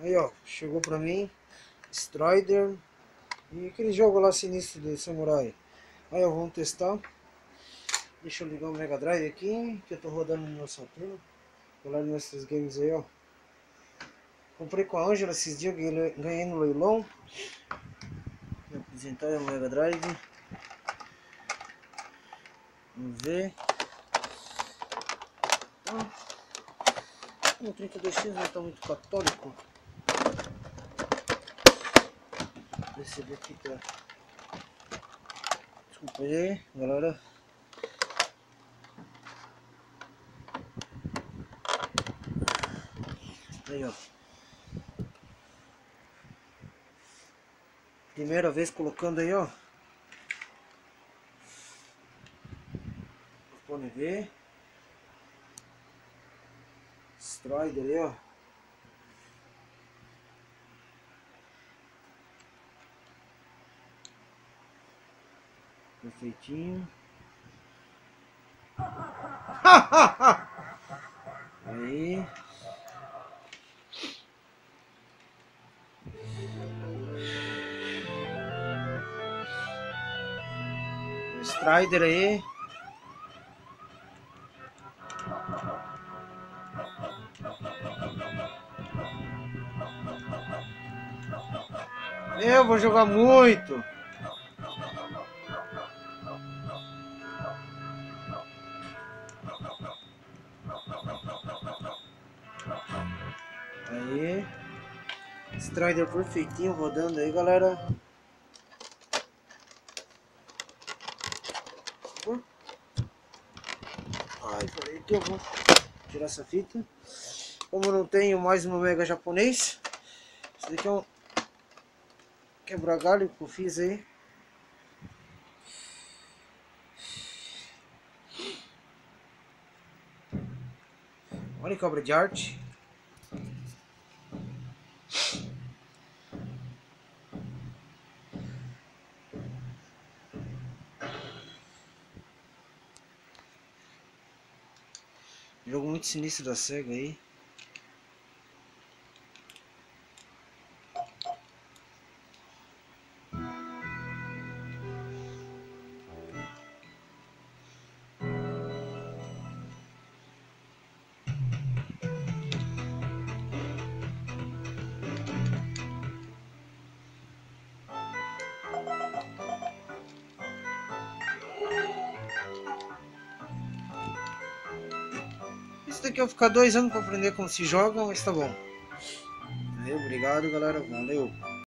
Aí ó, chegou pra mim Strider e aquele jogo lá sinistro de samurai. Aí ó, vamos testar. Deixa eu ligar o Mega Drive aqui, que eu tô rodando no meu Saturno. Vou lá nos nossos games aí ó. Comprei com a Ângela esses dias, ganhei no leilão. Vou apresentar o Mega Drive. Vamos ver. O 32X não tá muito católico. Esse daqui tá. Desculpa aí, galera. Aí ó. Primeira vez colocando aí ó. Podem ver. Strider aí ó. Perfeitinho. Aí. O Strider aí. Eu vou jogar muito. Aí. Strider perfeitinho rodando aí, galera. Ai, peraí que eu vou tirar essa fita. Como eu não tenho mais um Mega japonês, esse daqui é um quebra-galho que eu fiz aí. Olha que obra de arte. Jogo muito sinistro da SEGA aí. Isso daqui eu vou ficar 2 anos para aprender como se joga, mas tá bom. Obrigado, galera. Valeu.